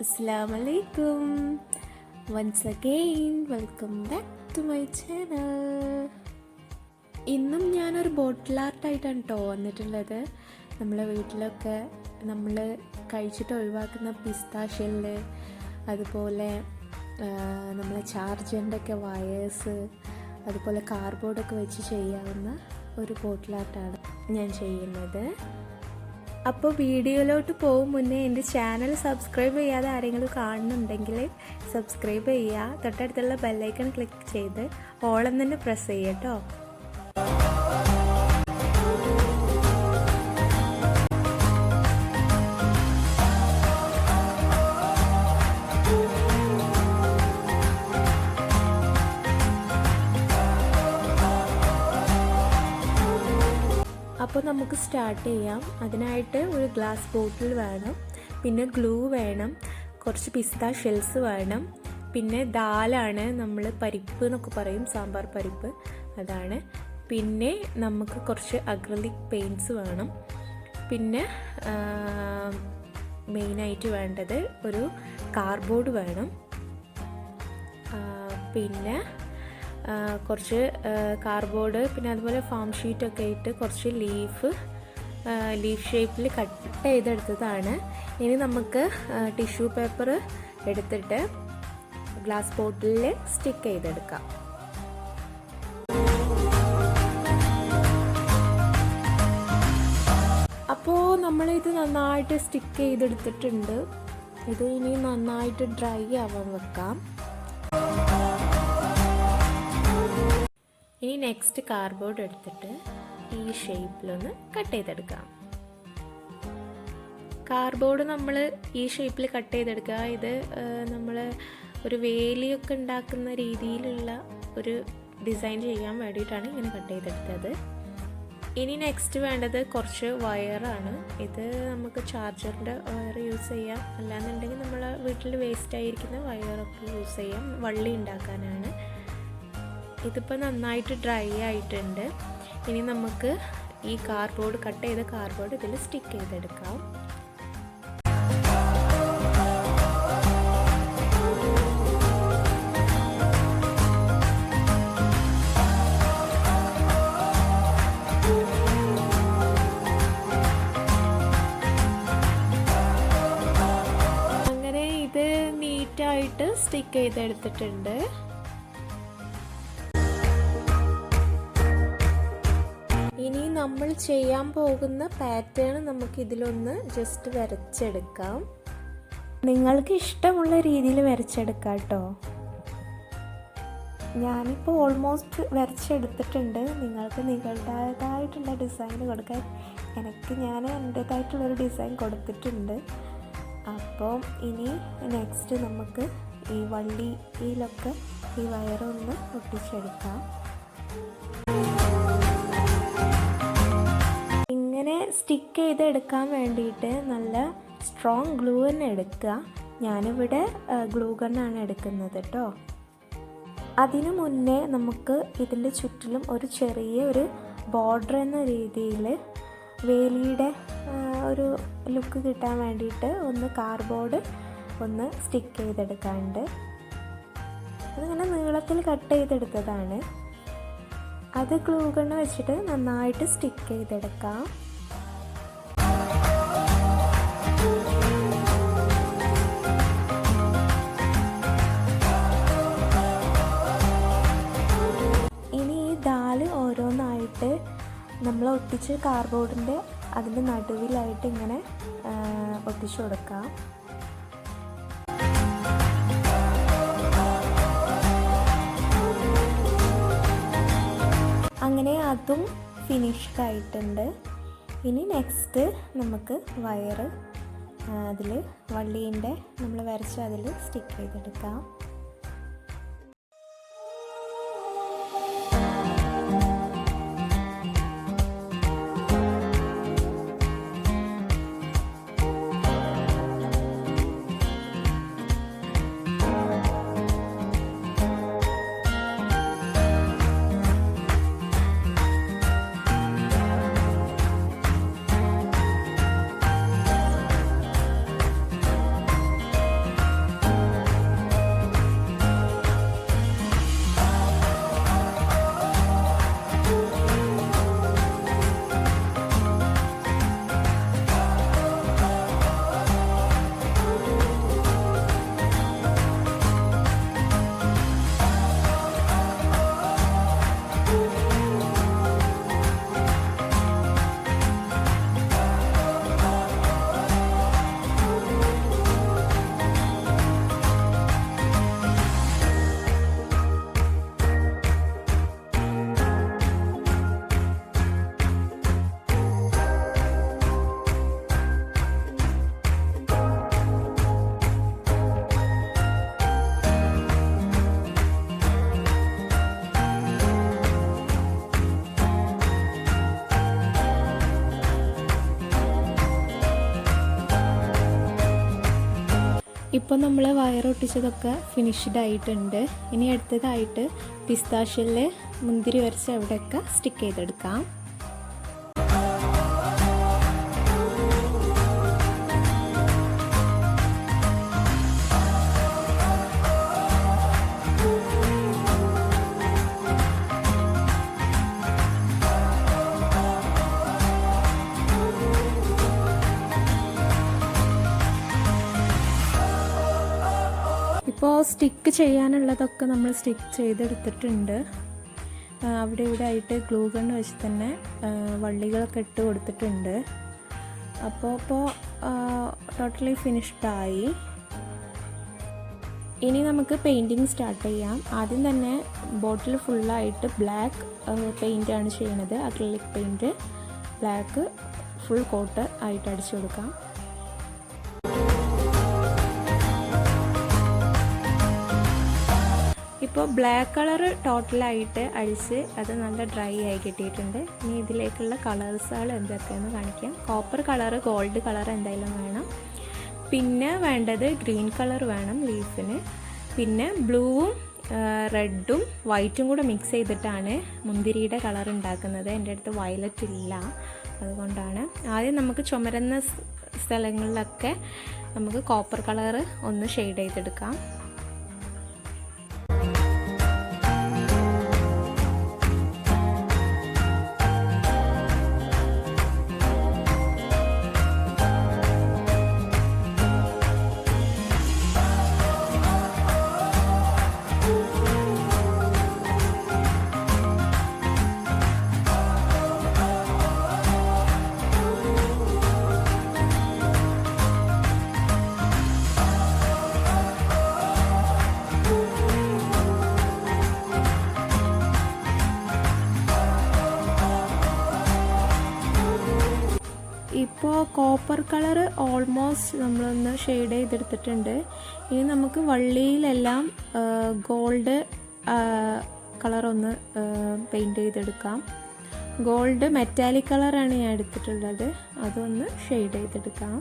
Assalamualaikum. Once again, welcome back to my channel. ഇന്നും ഞാനൊരു ബോട്ടിൽ ആർട്ടായിട്ടാണ് കേട്ടോ വന്നിട്ടുള്ളത്. നമ്മളെ വീട്ടിലൊക്കെ നമ്മൾ കഴിച്ചിട്ട് ഒഴിവാക്കുന്ന പിസ്ത ഷെല്ല്, അതുപോലെ നമ്മളെ ചാർജറിൻ്റെ ഒക്കെ വയേഴ്സ്, അതുപോലെ കാർഡ്ബോർഡൊക്കെ വെച്ച് ചെയ്യാവുന്ന ഒരു ബോട്ടിൽ ആർട്ടാണ് ഞാൻ ചെയ്യുന്നത്. അപ്പോൾ വീഡിയോയിലോട്ട് പോകും മുന്നേ എൻ്റെ ചാനൽ സബ്സ്ക്രൈബ് ചെയ്യാതെ ആരെങ്കിലും കാണുന്നുണ്ടെങ്കിൽ സബ്സ്ക്രൈബ് ചെയ്യുക, തൊട്ടടുത്തുള്ള ബെല്ലൈക്കൺ ക്ലിക്ക് ചെയ്ത് ഓളം തന്നെ പ്രസ് ചെയ്യുക കേട്ടോ. അപ്പോൾ നമുക്ക് സ്റ്റാർട്ട് ചെയ്യാം. അതിനായിട്ട് ഒരു ഗ്ലാസ് ബോട്ടിൽ വേണം, പിന്നെ ഗ്ലൂ വേണം, കുറച്ച് പിസ്ത ഷെൽസ് വേണം, പിന്നെ ദാലാണ്, നമ്മൾ പരിപ്പ് എന്നൊക്കെ പറയും, സാമ്പാർ പരിപ്പ്, അതാണ്. പിന്നെ നമുക്ക് കുറച്ച് അക്രിലിക് പെയിൻറ്റ്സ് വേണം. പിന്നെ മെയിനായിട്ട് വേണ്ടത് ഒരു കാർഡ്ബോർഡ് വേണം. പിന്നെ കുറച്ച് കാർഡ്ബോർഡ്, പിന്നെ അതുപോലെ ഫാം ഷീറ്റൊക്കെ ഇട്ട് കുറച്ച് ലീഫ് ഷേപ്പിൽ കട്ട് ചെയ്തെടുത്തതാണ്. ഇനി നമുക്ക് ടിഷ്യൂ പേപ്പർ എടുത്തിട്ട് ഗ്ലാസ് ബോട്ടിലിൽ സ്റ്റിക്ക് ചെയ്തെടുക്കാം. അപ്പോൾ നമ്മളിത് നന്നായിട്ട് സ്റ്റിക്ക് ചെയ്തെടുത്തിട്ടുണ്ട്. ഇത് ഇനി നന്നായിട്ട് ഡ്രൈ ആവാൻ വെക്കാം. ഇനി നെക്സ്റ്റ് കാർഡ്ബോർഡ് എടുത്തിട്ട് ഈ ഷേപ്പിലൊന്ന് കട്ട് ചെയ്തെടുക്കാം. കാർഡ്ബോർഡ് നമ്മൾ ഈ ഷേപ്പിൽ കട്ട് ചെയ്തെടുക്കുക. ഇത് നമ്മൾ ഒരു വേലിയൊക്കെ ഉണ്ടാക്കുന്ന രീതിയിലുള്ള ഒരു ഡിസൈൻ ചെയ്യാൻ വേണ്ടിയിട്ടാണ് ഇങ്ങനെ കട്ട് ചെയ്തെടുത്തത്. ഇനി നെക്സ്റ്റ് വേണ്ടത് കുറച്ച് വയറാണ്. ഇത് നമുക്ക് ചാർജറിൻ്റെ വയർ യൂസ് ചെയ്യാം, അല്ലാന്നുണ്ടെങ്കിൽ നമ്മൾ വീട്ടിൽ വേസ്റ്റ് ആയിരിക്കുന്ന വയറൊക്കെ യൂസ് ചെയ്യാം, വള്ളി ഉണ്ടാക്കാനാണ്. ഇതിപ്പോൾ നന്നായിട്ട് ഡ്രൈ ആയിട്ടുണ്ട്. ഇനി നമുക്ക് ഈ കാർഡ്ബോർഡ്, കട്ട് ചെയ്ത കാർഡ്ബോർഡ് ഇതിൽ സ്റ്റിക്ക് ചെയ്തെടുക്കാം. അങ്ങനെ ഇത് നീറ്റായിട്ട് സ്റ്റിക്ക് ചെയ്തെടുത്തിട്ടുണ്ട്. ഇനി നമ്മൾ ചെയ്യാൻ പോകുന്ന പാറ്റേൺ നമുക്ക് ഇതിലൊന്ന് ജസ്റ്റ് വരച്ചെടുക്കാം. നിങ്ങൾക്ക് ഇഷ്ടമുള്ള രീതിയിൽ വരച്ചെടുക്കാം കേട്ടോ. ഞാനിപ്പോൾ ഓൾമോസ്റ്റ് വരച്ചെടുത്തിട്ടുണ്ട്. നിങ്ങൾക്ക് നിങ്ങളുടേതായിട്ടുള്ള ഡിസൈൻ കൊടുക്കാൻ ഞാൻ എൻ്റേതായിട്ടുള്ളൊരു ഡിസൈൻ കൊടുത്തിട്ടുണ്ട്. അപ്പോൾ ഇനി നെക്സ്റ്റ് നമുക്ക് ഈ വള്ളിയിലൊക്കെ ഈ വയറൊന്ന് ഒട്ടിച്ചെടുക്കാം. ഇങ്ങനെ സ്റ്റിക്ക് ചെയ്തെടുക്കാൻ വേണ്ടിയിട്ട് നല്ല സ്ട്രോങ് ഗ്ലൂ തന്നെ എടുക്കുക. ഞാനിവിടെ ഗ്ലൂ ഗണ്ണാണ് എടുക്കുന്നത് കേട്ടോ. അതിനു മുന്നേ നമുക്ക് ഇതിൻ്റെ ചുറ്റിലും ഒരു ചെറിയൊരു ബോർഡർ എന്ന രീതിയിൽ വേലിയുടെ ഒരു ലുക്ക് കിട്ടാൻ വേണ്ടിയിട്ട് ഒന്ന് കാർഡ്ബോർഡ് ഒന്ന് സ്റ്റിക്ക് ചെയ്തെടുക്കാനുണ്ട്. അതിങ്ങനെ നീളത്തിൽ കട്ട് ചെയ്തെടുത്തതാണ്. അത് ഗ്ലൂ ഗണ്ണ് വെച്ചിട്ട് നന്നായിട്ട് സ്റ്റിക്ക് ചെയ്തെടുക്കാം. ഇനി ഈ ദാല് ഓരോന്നായിട്ട് നമ്മൾ ഒട്ടിച്ച് കാർഡ്ബോർഡിൻ്റെ അതിൻ്റെ നടുവിലായിട്ട് ഇങ്ങനെ ഒട്ടിച്ചു കൊടുക്കാം. അങ്ങനെ അതും ഫിനിഷ്ഡ് ആയിട്ടുണ്ട്. ഇനി നെക്സ്റ്റ് നമുക്ക് വയറ് അതിൽ വള്ളീൻ്റെ നമ്മൾ വരച്ച് അതിൽ സ്റ്റിക്ക് ചെയ്തെടുക്കാം. ഇപ്പോൾ നമ്മൾ വയറൊട്ടിച്ചതൊക്കെ ഫിനിഷ്ഡ് ആയിട്ടുണ്ട്. ഇനി അടുത്തതായിട്ട് പിസ്താഷ്യയിൽ മുന്തിരി വരച്ച അവിടെയൊക്കെ സ്റ്റിക്ക് ചെയ്തെടുക്കാം. ഇപ്പോൾ സ്റ്റിക്ക് ചെയ്യാനുള്ളതൊക്കെ നമ്മൾ സ്റ്റിക്ക് ചെയ്തെടുത്തിട്ടുണ്ട്. അവിടെ ഇവിടെ ആയിട്ട് ഗ്ലൂ ഗൺ വെച്ച് തന്നെ വള്ളികളൊക്കെ ഇട്ട് കൊടുത്തിട്ടുണ്ട്. അപ്പോൾ ടോട്ടലി ഫിനിഷ്ഡായി. ഇനി നമുക്ക് പെയിൻറ്റിങ് സ്റ്റാർട്ട് ചെയ്യാം. ആദ്യം തന്നെ ബോട്ടിൽ ഫുള്ളായിട്ട് ബ്ലാക്ക് പെയിൻ്റാണ് ചെയ്യണത്. Acrylic paint black full coat ആയിട്ട് അടിച്ചു കൊടുക്കാം. ഇപ്പോൾ ബ്ലാക്ക് കളർ ടോട്ടലായിട്ട് അടിച്ച് അത് നല്ല ഡ്രൈ ആയി കിട്ടിയിട്ടുണ്ട്. ഇനി ഇതിലേക്കുള്ള കളേഴ്സുകൾ എന്തൊക്കെയാണെന്ന് കാണിക്കാം. കോപ്പർ കളർ, ഗോൾഡ് കളർ എന്തായാലും വേണം. പിന്നെ വേണ്ടത് ഗ്രീൻ കളർ വേണം ലീഫിന്. പിന്നെ ബ്ലൂവും റെഡും വൈറ്റും കൂടെ മിക്സ് ചെയ്തിട്ടാണ് മുന്തിരിയുടെ കളർ ഉണ്ടാക്കുന്നത്. എൻ്റെ അടുത്ത് വയലറ്റ് ഇല്ല, അതുകൊണ്ടാണ്. ആദ്യം നമുക്ക് ചുമരുന്ന സ്ഥലങ്ങളിലൊക്കെ നമുക്ക് കോപ്പർ കളർ ഒന്ന് ഷെയ്ഡ് ചെയ്തെടുക്കാം. ഇപ്പോൾ കോപ്പർ കളർ ഓൾമോസ്റ്റ് നമ്മളൊന്ന് ഷെയ്ഡ് ചെയ്തെടുത്തിട്ടുണ്ട്. ഇനി നമുക്ക് വള്ളിയിലെല്ലാം ഗോൾഡ് കളറൊന്ന് പെയിൻറ്റ് ചെയ്തെടുക്കാം. ഗോൾഡ് മെറ്റാലിക് കളറാണ് ഞാൻ എടുത്തിട്ടുള്ളത്, അതൊന്ന് ഷെയ്ഡ് ചെയ്തെടുക്കാം.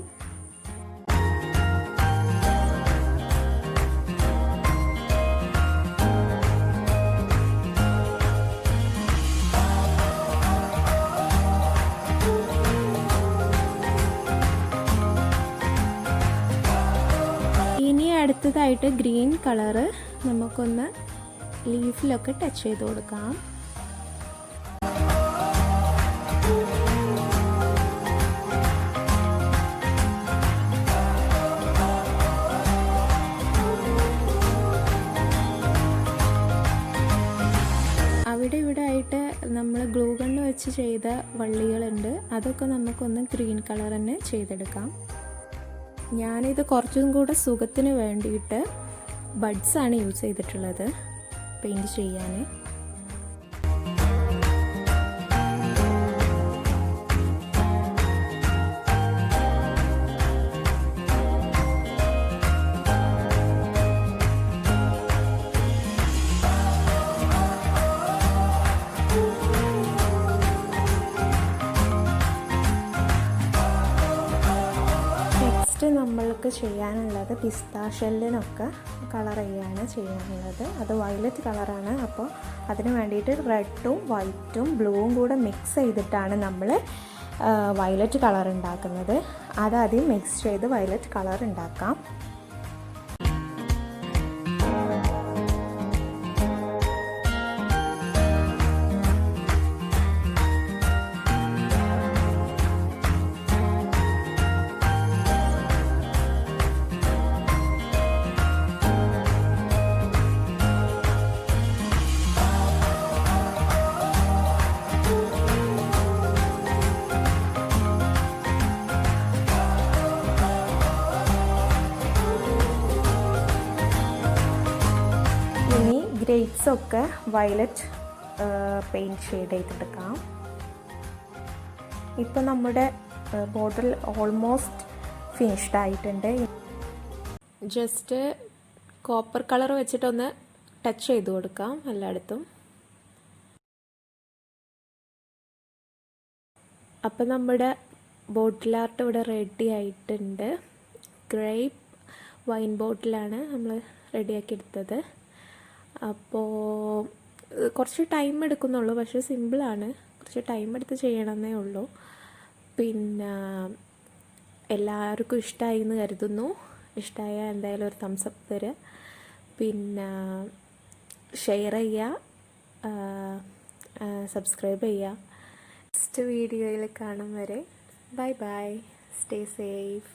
അടുത്തതായിട്ട് ഗ്രീൻ കളറ് നമുക്കൊന്ന് ലീഫിലൊക്കെ ടച്ച് ചെയ്ത് കൊടുക്കാം. അവിടെ ഇവിടെ ആയിട്ട് നമ്മൾ ഗ്ലൂ ഗണ്ണ് വെച്ച് ചെയ്ത വള്ളികളുണ്ട്, അതൊക്കെ നമുക്കൊന്ന് ഗ്രീൻ കളർ തന്നെ ചെയ്തെടുക്കാം. ഞാനിത് കുറച്ചും കൂടെ സുഖത്തിന് വേണ്ടിയിട്ട് ബഡ്സാണ് യൂസ് ചെയ്തിട്ടുള്ളത് പെയിൻറ്റ് ചെയ്യാൻ. നമ്മൾക്ക് ചെയ്യാനുള്ളത് പിസ്താ ഷെല്ലിനൊക്കെ കളർ ചെയ്യാനുള്ളത്. അത് വയലറ്റ് കളറാണ്. അപ്പോൾ അതിന് വേണ്ടിയിട്ട് റെഡും വൈറ്റും ബ്ലൂവും കൂടെ മിക്സ് ചെയ്തിട്ടാണ് നമ്മൾ വയലറ്റ് കളർ ഉണ്ടാക്കുന്നത്. അതാദ്യം മിക്സ് ചെയ്ത് വയലറ്റ് കളർ ഉണ്ടാക്കാം. ഗ്രേപ്സൊക്കെ വയലറ്റ് പെയിൻറ്റ് ഷെയ്ഡ് ചെയ്തെടുക്കാം. ഇപ്പോൾ നമ്മുടെ ബോട്ടിൽ ഓൾമോസ്റ്റ് ഫിനിഷ്ഡ് ആയിട്ടുണ്ട്. ജസ്റ്റ് കോപ്പർ കളർ വെച്ചിട്ടൊന്ന് ടച്ച് ചെയ്ത് കൊടുക്കാം എല്ലായിടത്തും. അപ്പോൾ നമ്മുടെ ബോട്ടിൽ ആർട്ട് ഇവിടെ റെഡി ആയിട്ടുണ്ട്. ഗ്രേപ്പ് വൈൻ ബോട്ടിലാണ് നമ്മൾ റെഡിയാക്കി എടുത്തത്. അപ്പോൾ കുറച്ച് ടൈം എടുക്കുന്നുള്ളൂ, പക്ഷേ സിമ്പിളാണ്. കുറച്ച് ടൈം എടുത്ത് ചെയ്യണമെന്നേ ഉള്ളൂ. പിന്നെ എല്ലാവർക്കും ഇഷ്ടമായി എന്ന് കരുതുന്നു. ഇഷ്ടമായാൽ എന്തായാലും ഒരു തംസ് അപ്പ് തരിക, പിന്നെ ഷെയർ ചെയ്യുക, സബ്സ്ക്രൈബ് ചെയ്യുക. നെക്സ്റ്റ് വീഡിയോയിൽ കാണും വരെ ബൈ ബൈ, സ്റ്റേ സേഫ്.